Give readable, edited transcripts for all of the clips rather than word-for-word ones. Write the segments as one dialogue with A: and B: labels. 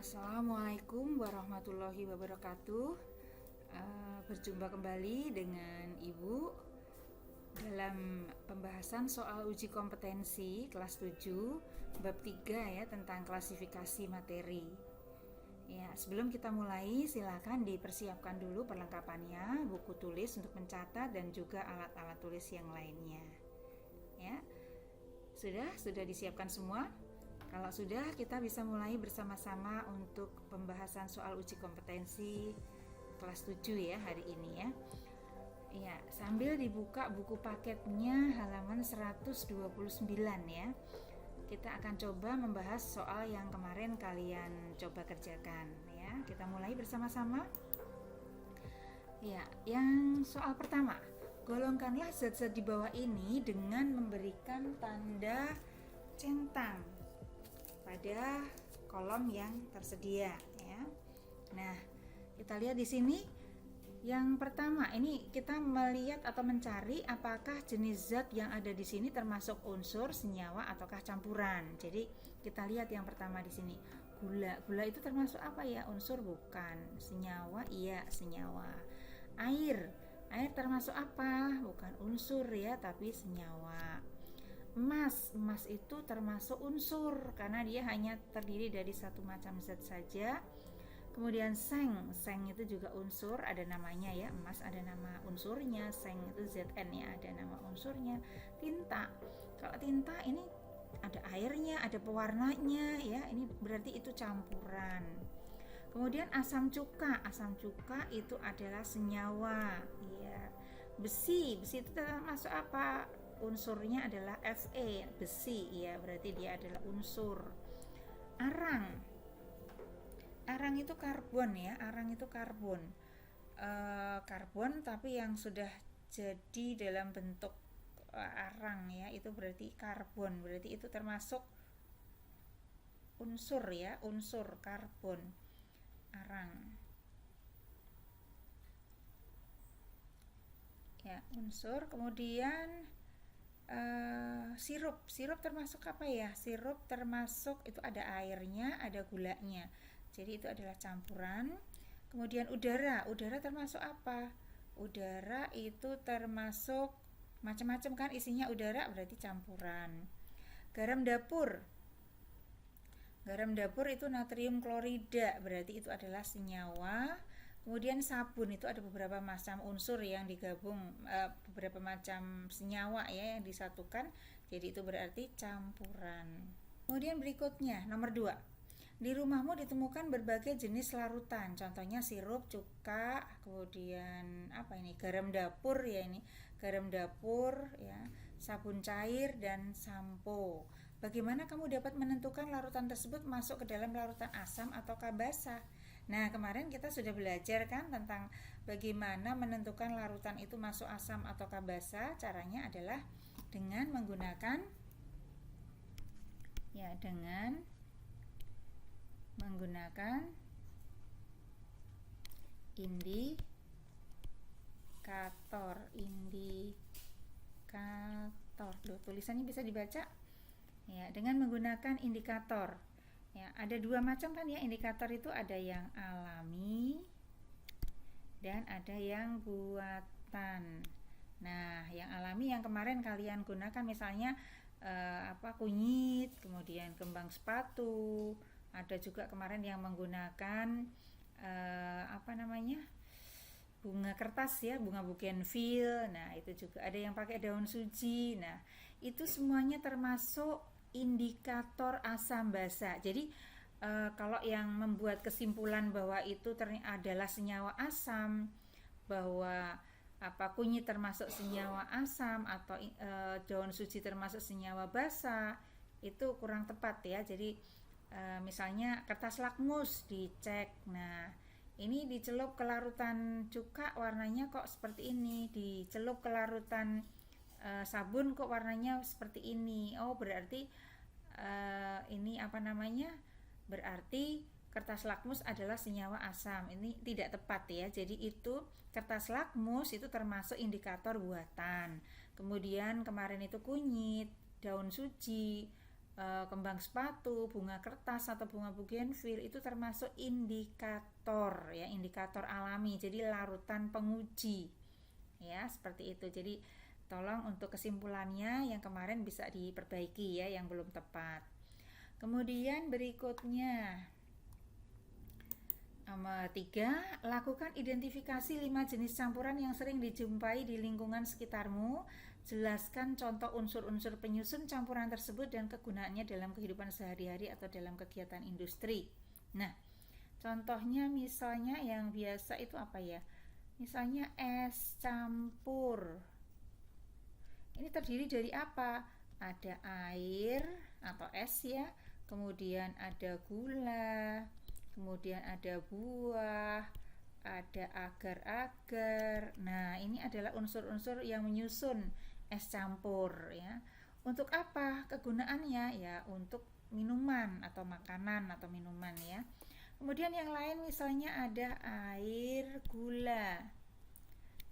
A: Assalamualaikum warahmatullahi wabarakatuh. Berjumpa kembali dengan Ibu dalam pembahasan soal uji kompetensi kelas 7 bab 3 ya, tentang klasifikasi materi. Ya, sebelum kita mulai silakan dipersiapkan dulu perlengkapannya, buku tulis untuk mencatat dan juga alat-alat tulis yang lainnya. Ya. Sudah disiapkan semua? Kalau sudah, kita bisa mulai bersama-sama untuk pembahasan soal uji kompetensi kelas 7 ya hari ini ya. Ya, sambil dibuka buku paketnya halaman 129 ya. Kita akan coba membahas soal yang kemarin kalian coba kerjakan ya. Kita mulai bersama-sama. Ya, yang soal pertama, golongkanlah zat-zat di bawah ini dengan memberikan tanda centang pada kolom yang tersedia ya. Nah, kita lihat di sini. Yang pertama, ini kita melihat atau mencari apakah jenis zat yang ada di sini termasuk unsur, senyawa ataukah campuran. Jadi, kita lihat yang pertama di sini. Gula. Gula itu termasuk apa ya? Unsur bukan. Senyawa iya, senyawa. Air. Air termasuk apa? Bukan unsur ya, tapi senyawa. Emas itu termasuk unsur karena dia hanya terdiri dari satu macam zat saja. Kemudian seng itu juga unsur, ada namanya ya, emas ada nama unsurnya, seng itu Zn ya, ada nama unsurnya. Tinta, kalau tinta ini ada airnya, ada pewarnanya ya, ini berarti itu campuran. Kemudian asam cuka itu adalah senyawa ya. Besi itu termasuk apa? Unsurnya adalah Fe, besi ya, berarti dia adalah unsur. Arang itu karbon ya, karbon tapi yang sudah jadi dalam bentuk arang ya, itu berarti karbon, berarti itu termasuk unsur ya, unsur karbon, arang ya, unsur. Kemudian sirup termasuk apa ya? Sirup termasuk itu ada airnya, ada gulanya, jadi itu adalah campuran. Kemudian udara termasuk apa? Udara itu termasuk macam-macam kan isinya, udara berarti campuran. Garam dapur itu natrium klorida, berarti itu adalah senyawa. Kemudian sabun itu ada beberapa macam unsur yang digabung, beberapa macam senyawa ya yang disatukan, jadi itu berarti campuran. Kemudian berikutnya nomor 2, di rumahmu ditemukan berbagai jenis larutan, contohnya sirup, cuka, kemudian apa ini, garam dapur ya, ini garam dapur ya, sabun cair dan sampo. Bagaimana kamu dapat menentukan larutan tersebut masuk ke dalam larutan asam atau basa? Nah, kemarin kita sudah belajar kan tentang bagaimana menentukan larutan itu masuk asam atau basa. Caranya adalah dengan menggunakan indikator. Tulisannya bisa dibaca ya, dengan menggunakan indikator ya. Ada dua macam kan ya indikator itu, ada yang alami dan ada yang buatan. Nah, yang alami yang kemarin kalian gunakan misalnya kunyit, kemudian kembang sepatu, ada juga kemarin yang menggunakan bunga kertas ya, bunga bougainville. Nah, itu juga ada yang pakai daun suji. Nah, itu semuanya termasuk indikator asam basa. Jadi kalau yang membuat kesimpulan bahwa itu adalah senyawa asam, bahwa kunyit termasuk senyawa asam atau daun suji termasuk senyawa basa, itu kurang tepat ya. Jadi misalnya kertas lakmus dicek, nah ini dicelup ke larutan cuka warnanya kok seperti ini, dicelup ke larutan sabun kok warnanya seperti ini. Oh, berarti berarti kertas lakmus adalah senyawa asam. Ini tidak tepat ya. Jadi itu kertas lakmus itu termasuk indikator buatan. Kemudian kemarin itu kunyit, daun suji, kembang sepatu, bunga kertas atau bunga bougainville itu termasuk indikator ya, indikator alami. Jadi larutan penguji. Ya, seperti itu. Jadi tolong untuk kesimpulannya yang kemarin bisa diperbaiki ya, yang belum tepat. Kemudian berikutnya nomor 3, lakukan identifikasi 5 jenis campuran yang sering dijumpai di lingkungan sekitarmu. Jelaskan contoh unsur-unsur penyusun campuran tersebut dan kegunaannya dalam kehidupan sehari-hari atau dalam kegiatan industri. Nah, contohnya misalnya yang biasa itu apa ya? Misalnya es campur. Ini terdiri dari apa? Ada air atau es ya, kemudian ada gula, kemudian ada buah, ada agar-agar. Nah, ini adalah unsur-unsur yang menyusun es campur ya. Untuk apa kegunaannya? Ya, untuk minuman atau makanan atau minuman ya. Kemudian yang lain misalnya ada air gula.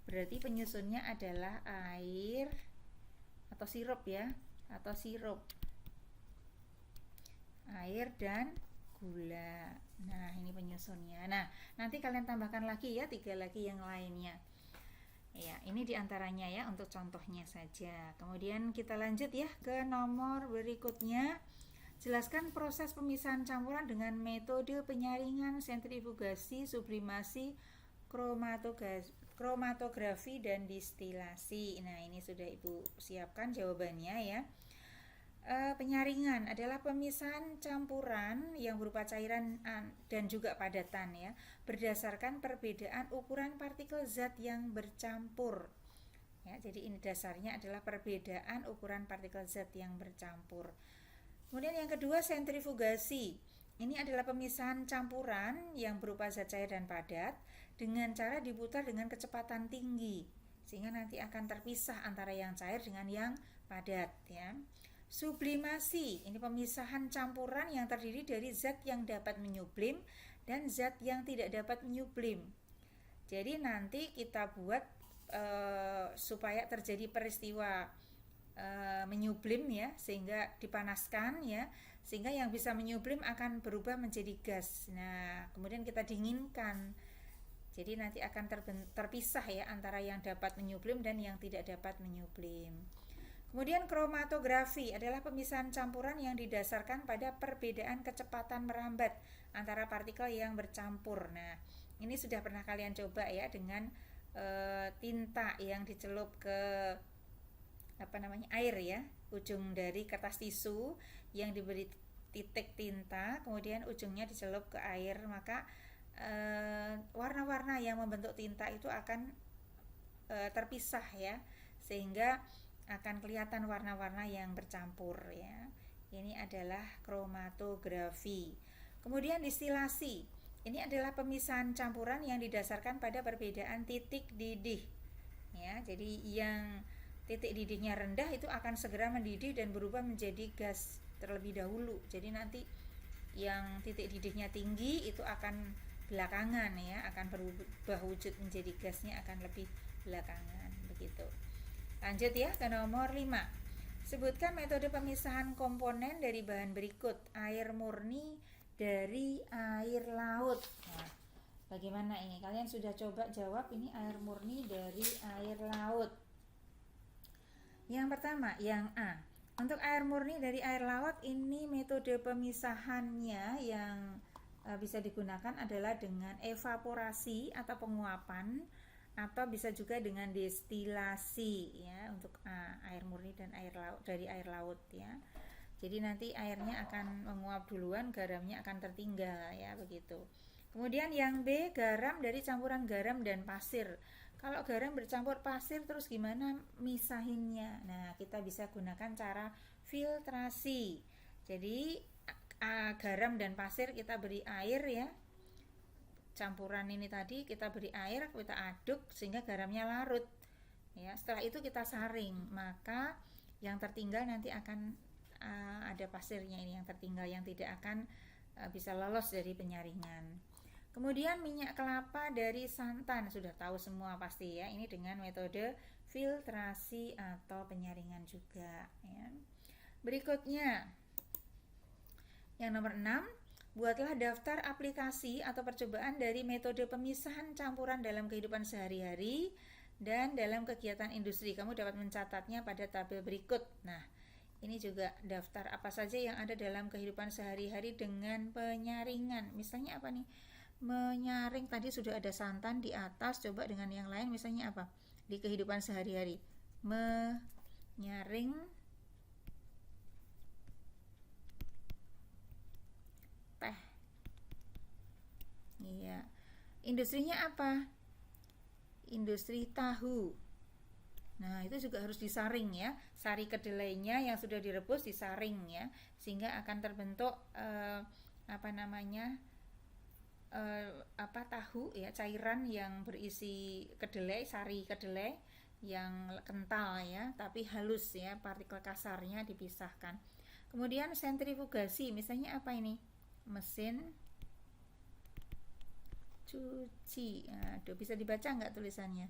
A: Berarti penyusunnya adalah air atau sirup ya, atau sirup. Air dan gula. Nah, ini penyusunnya. Nah, nanti kalian tambahkan lagi ya, 3 lagi yang lainnya. Ya, ini diantaranya ya untuk contohnya saja. Kemudian kita lanjut ya ke nomor berikutnya. Jelaskan proses pemisahan campuran dengan metode penyaringan, sentrifugasi, sublimasi, kromatografi, dan distilasi. Nah, ini sudah Ibu siapkan jawabannya ya. Penyaringan adalah pemisahan campuran yang berupa cairan dan juga padatan ya, berdasarkan perbedaan ukuran partikel zat yang bercampur. Ya, jadi ini dasarnya adalah perbedaan ukuran partikel zat yang bercampur. Kemudian yang kedua, sentrifugasi. Ini adalah pemisahan campuran yang berupa zat cair dan padat dengan cara diputar dengan kecepatan tinggi, sehingga nanti akan terpisah antara yang cair dengan yang padat ya. Sublimasi, ini pemisahan campuran yang terdiri dari zat yang dapat menyublim dan zat yang tidak dapat menyublim. Jadi nanti kita buat supaya terjadi peristiwa menyublim ya, sehingga dipanaskan ya, sehingga yang bisa menyublim akan berubah menjadi gas. Nah, kemudian kita dinginkan. Jadi nanti akan terpisah ya antara yang dapat menyublim dan yang tidak dapat menyublim. Kemudian kromatografi adalah pemisahan campuran yang didasarkan pada perbedaan kecepatan merambat antara partikel yang bercampur. Nah, ini sudah pernah kalian coba ya dengan tinta yang dicelup ke air ya, ujung dari kertas tisu yang diberi titik tinta, kemudian ujungnya dicelup ke air, maka warna-warna yang membentuk tinta itu akan terpisah ya, sehingga akan kelihatan warna-warna yang bercampur ya. Ini adalah kromatografi. Kemudian distilasi. Ini adalah pemisahan campuran yang didasarkan pada perbedaan titik didih. Ya, jadi yang titik didihnya rendah itu akan segera mendidih dan berubah menjadi gas terlebih dahulu. Jadi nanti yang titik didihnya tinggi itu akan belakangan ya, akan berubah wujud menjadi gasnya akan lebih belakangan begitu. Lanjut ya ke nomor 5. Sebutkan metode pemisahan komponen dari bahan berikut. Air murni dari air laut. Nah, bagaimana ini? Kalian sudah coba jawab ini air murni dari air laut. Yang pertama, yang A. Untuk air murni dari air laut ini metode pemisahannya yang bisa digunakan adalah dengan evaporasi atau penguapan, atau bisa juga dengan destilasi ya, untuk air murni dan air laut dari air laut ya. Jadi nanti airnya akan menguap duluan, garamnya akan tertinggal ya begitu. Kemudian yang B, garam dari campuran garam dan pasir. Kalau garam bercampur pasir terus gimana misahinnya? Nah, kita bisa gunakan cara filtrasi. Jadi garam dan pasir kita beri air ya, campuran ini tadi kita beri air, kita aduk sehingga garamnya larut ya. Setelah itu kita saring, maka yang tertinggal nanti akan ada pasirnya ini yang tertinggal, yang tidak akan bisa lolos dari penyaringan. Kemudian minyak kelapa dari santan, sudah tahu semua pasti ya, ini dengan metode filtrasi atau penyaringan juga ya. Berikutnya Yang nomor 6, buatlah daftar aplikasi atau percobaan dari metode pemisahan campuran dalam kehidupan sehari-hari dan dalam kegiatan industri. Kamu dapat mencatatnya pada tabel berikut. Nah, ini juga daftar apa saja yang ada dalam kehidupan sehari-hari dengan penyaringan. Misalnya apa nih? Menyaring, tadi sudah ada santan di atas, coba dengan yang lain misalnya apa? Di kehidupan sehari-hari. Menyaring teh. Iya. Industrinya apa? Industri tahu. Nah, itu juga harus disaring ya. Sari kedelainya yang sudah direbus disaring ya, sehingga akan terbentuk tahu ya, cairan yang berisi kedelai, sari kedelai yang kental ya, tapi halus ya, partikel kasarnya dipisahkan. Kemudian sentrifugasi, misalnya apa ini? Mesin cuci. Aduh, bisa dibaca nggak tulisannya?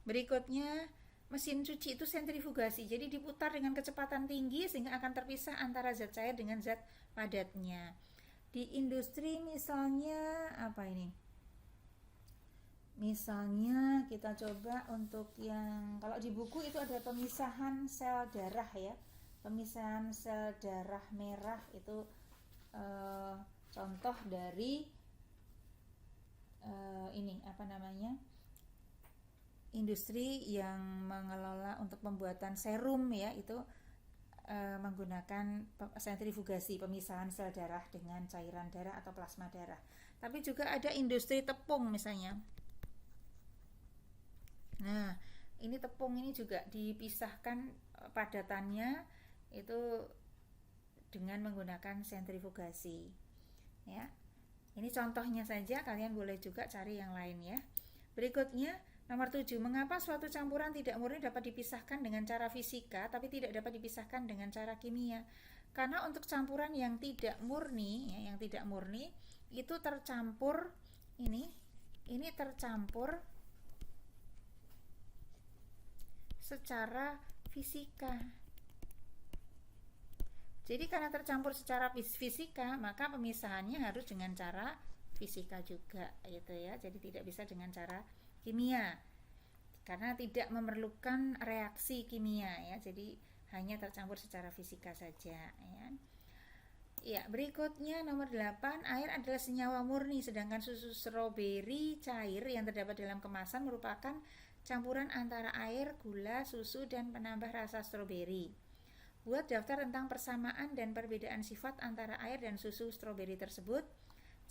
A: Berikutnya, mesin cuci itu sentrifugasi, jadi diputar dengan kecepatan tinggi sehingga akan terpisah antara zat cair dengan zat padatnya. Di industri misalnya apa ini? Misalnya kita coba untuk yang, kalau di buku itu ada pemisahan sel darah ya, pemisahan sel darah merah itu contoh dari industri yang mengelola untuk pembuatan serum ya, itu menggunakan sentrifugasi, pemisahan sel darah dengan cairan darah atau plasma darah. Tapi juga ada industri tepung misalnya. Nah, ini tepung ini juga dipisahkan padatannya itu dengan menggunakan sentrifugasi ya. Ini contohnya saja, kalian boleh juga cari yang lain ya. Berikutnya nomor 7, mengapa suatu campuran tidak murni dapat dipisahkan dengan cara fisika tapi tidak dapat dipisahkan dengan cara kimia? Karena untuk campuran yang tidak murni ya, yang tidak murni itu tercampur ini tercampur secara fisika. Jadi karena tercampur secara fisika, maka pemisahannya harus dengan cara fisika juga gitu ya. Jadi tidak bisa dengan cara kimia. Karena tidak memerlukan reaksi kimia ya. Jadi hanya tercampur secara fisika saja ya. Ya, berikutnya nomor 8, air adalah senyawa murni, sedangkan susu stroberi cair yang terdapat dalam kemasan merupakan campuran antara air, gula, susu, dan penambah rasa stroberi. Buat daftar tentang persamaan dan perbedaan sifat antara air dan susu stroberi tersebut.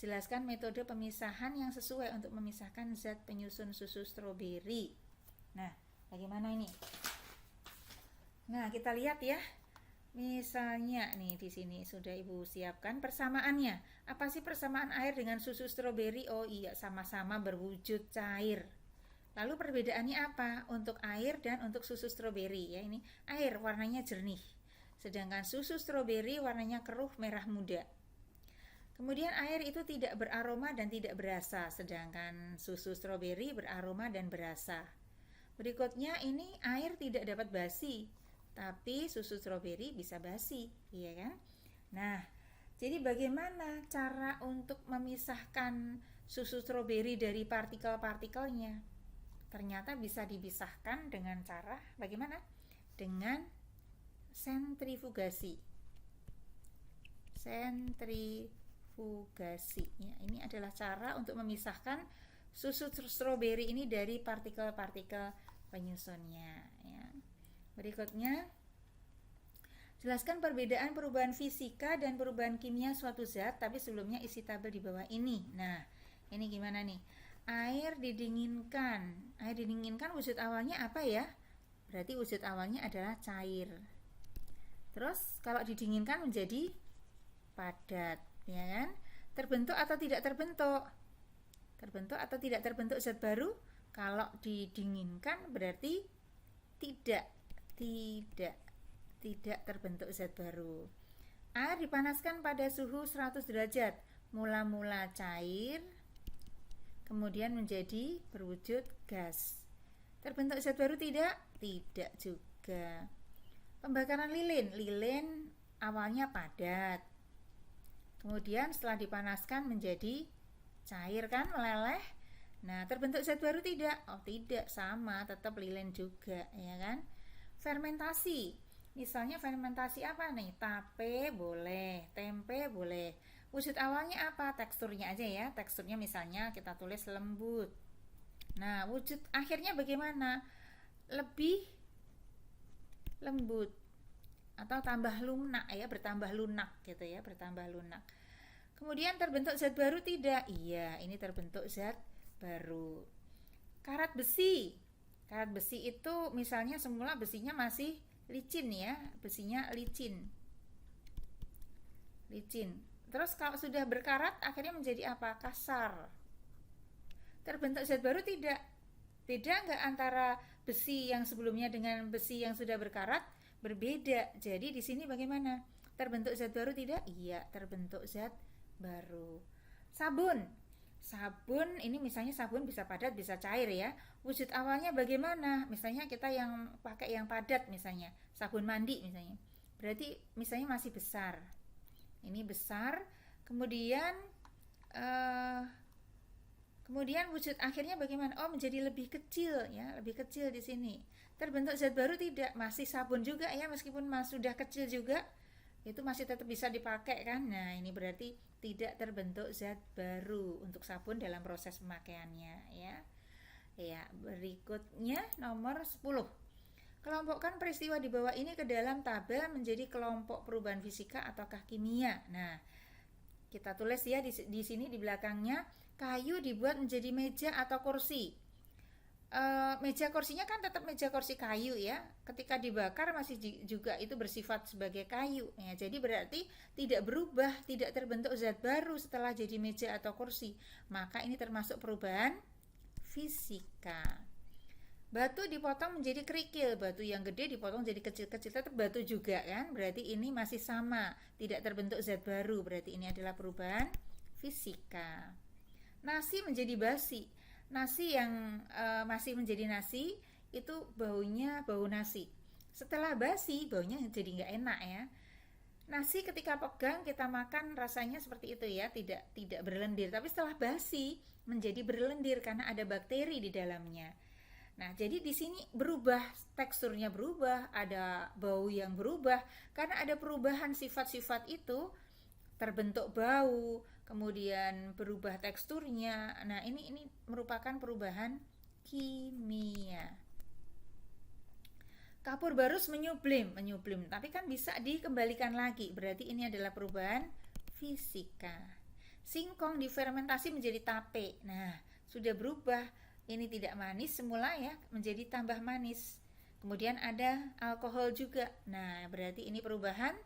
A: Jelaskan metode pemisahan yang sesuai untuk memisahkan zat penyusun susu stroberi. Nah, bagaimana ini? Nah, kita lihat ya. Misalnya nih di sini sudah Ibu siapkan persamaannya. Apa sih persamaan air dengan susu stroberi? Oh iya, sama-sama berwujud cair. Lalu perbedaannya apa untuk air dan untuk susu stroberi ya? Ini air warnanya jernih, sedangkan susu stroberi warnanya keruh merah muda. Kemudian air itu tidak beraroma dan tidak berasa, sedangkan susu stroberi beraroma dan berasa. Berikutnya ini air tidak dapat basi, tapi susu stroberi bisa basi, iya kan? Nah, jadi bagaimana cara untuk memisahkan susu stroberi dari partikel-partikelnya? Ternyata bisa dipisahkan dengan cara bagaimana? Dengan sentrifugasi. Sentrifugasi. Ya, ini adalah cara untuk memisahkan susu stroberi ini dari partikel-partikel penyusunnya. Ya. Berikutnya, jelaskan perbedaan perubahan fisika dan perubahan kimia suatu zat, tapi sebelumnya isi tabel di bawah ini. Nah, ini gimana nih? Air didinginkan. Air didinginkan wujud awalnya apa ya? Berarti wujud awalnya adalah cair. Terus kalau didinginkan menjadi padat, ya kan? Terbentuk atau tidak terbentuk? Terbentuk atau tidak terbentuk zat baru? Kalau didinginkan berarti tidak terbentuk zat baru. Air dipanaskan pada suhu 100 derajat, mula-mula cair, kemudian menjadi berwujud gas. Terbentuk zat baru tidak? Tidak juga. Pembakaran lilin awalnya padat, Kemudian setelah dipanaskan menjadi cair kan, meleleh. Nah, terbentuk zat baru tidak? Oh, tidak, sama, tetap lilin juga, ya kan? Fermentasi. Misalnya fermentasi apa nih? Tape boleh, tempe boleh. Wujud awalnya apa? Teksturnya aja ya. Teksturnya misalnya kita tulis lembut. Nah, wujud akhirnya bagaimana? Lebih lembut atau tambah lunak ya, bertambah lunak gitu ya, bertambah lunak. Kemudian terbentuk zat baru tidak? Iya, ini terbentuk zat baru. Karat besi. Karat besi itu misalnya semula besinya masih licin ya, besinya licin. Licin. Terus kalau sudah berkarat akhirnya menjadi apa? Kasar. Terbentuk zat baru tidak? Beda nggak antara besi yang sebelumnya dengan besi yang sudah berkarat? Berbeda. Jadi di sini bagaimana? Terbentuk zat baru tidak? Iya, terbentuk zat baru. Sabun. Sabun ini misalnya sabun bisa padat bisa cair ya. Wujud awalnya bagaimana? Misalnya kita yang pakai yang padat misalnya, sabun mandi misalnya. Berarti misalnya masih besar. Ini besar. Kemudian kemudian wujud akhirnya bagaimana? Oh, menjadi lebih kecil ya, lebih kecil di sini. Terbentuk zat baru tidak? Masih sabun juga ya, meskipun sudah kecil juga, itu masih tetap bisa dipakai kan. Nah, ini berarti tidak terbentuk zat baru untuk sabun dalam proses pemakaiannya ya. Ya, berikutnya nomor 10. Kelompokkan peristiwa di bawah ini ke dalam tabel menjadi kelompok perubahan fisika ataukah kimia. Nah, kita tulis ya di sini di belakangnya, kayu dibuat menjadi meja atau kursi. Meja kursinya kan tetap meja kursi kayu ya. Ketika dibakar masih juga itu bersifat sebagai kayu ya. Jadi berarti tidak berubah, tidak terbentuk zat baru setelah jadi meja atau kursi. Maka ini termasuk perubahan fisika. Batu dipotong menjadi kerikil, batu yang gede dipotong jadi kecil-kecil, tetap batu juga kan. Berarti ini masih sama, tidak terbentuk zat baru. Berarti ini adalah perubahan fisika. Nasi menjadi basi. Nasi yang masih menjadi nasi itu baunya bau nasi. Setelah basi baunya jadi nggak enak ya. Nasi ketika pegang kita makan rasanya seperti itu ya, tidak berlendir. Tapi setelah basi menjadi berlendir karena ada bakteri di dalamnya. Nah, jadi di sini berubah, teksturnya berubah, ada bau yang berubah karena ada perubahan sifat-sifat itu, terbentuk bau, kemudian berubah teksturnya. Nah, ini merupakan perubahan kimia. Kapur barus menyublim, tapi kan bisa dikembalikan lagi. Berarti ini adalah perubahan fisika. Singkong difermentasi menjadi tape. Nah, sudah berubah. Ini tidak manis semula ya, menjadi tambah manis. Kemudian ada alkohol juga. Nah, berarti ini perubahan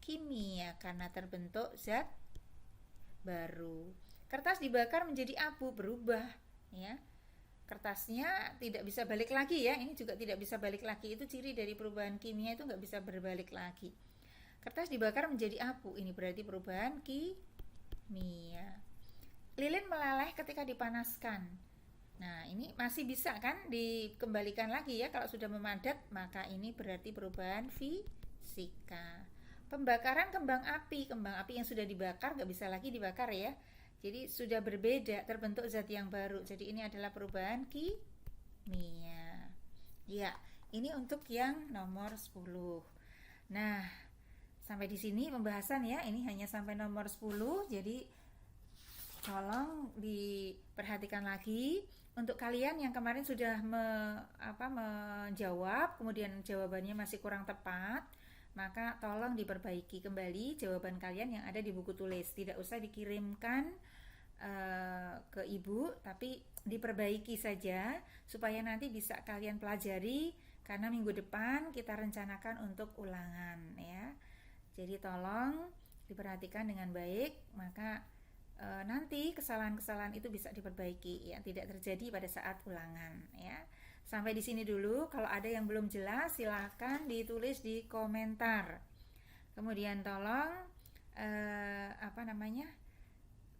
A: kimia karena terbentuk zat baru. Kertas dibakar menjadi abu, berubah ya. Kertasnya tidak bisa balik lagi ya. Ini juga tidak bisa balik lagi. Itu ciri dari perubahan kimia, itu nggak bisa berbalik lagi. Kertas dibakar menjadi abu. Ini berarti perubahan kimia. Lilin meleleh ketika dipanaskan. Nah, ini masih bisa kan dikembalikan lagi ya. Kalau sudah memadat, maka ini berarti perubahan fisika. Pembakaran kembang api yang sudah dibakar nggak bisa lagi dibakar ya. Jadi sudah berbeda, terbentuk zat yang baru. Jadi ini adalah perubahan kimia. Ya, ini untuk yang nomor 10. Nah, sampai di sini pembahasan ya. Ini hanya sampai nomor 10. Jadi tolong diperhatikan lagi. Untuk kalian yang kemarin sudah menjawab, kemudian jawabannya masih kurang tepat, maka tolong diperbaiki kembali jawaban kalian yang ada di buku tulis. Tidak usah dikirimkan ke ibu, tapi diperbaiki saja supaya nanti bisa kalian pelajari, karena minggu depan kita rencanakan untuk ulangan ya. Jadi tolong diperhatikan dengan baik, maka nanti kesalahan-kesalahan itu bisa diperbaiki ya, tidak terjadi pada saat ulangan ya. Sampai di sini dulu. Kalau ada yang belum jelas silahkan ditulis di komentar. Kemudian tolong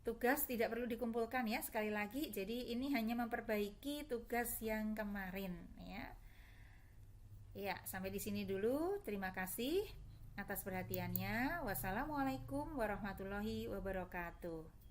A: tugas tidak perlu dikumpulkan ya, sekali lagi. Jadi ini hanya memperbaiki tugas yang kemarin ya. Ya, sampai di sini dulu. Terima kasih. atas perhatiannya. Wassalamualaikum warahmatullahi wabarakatuh.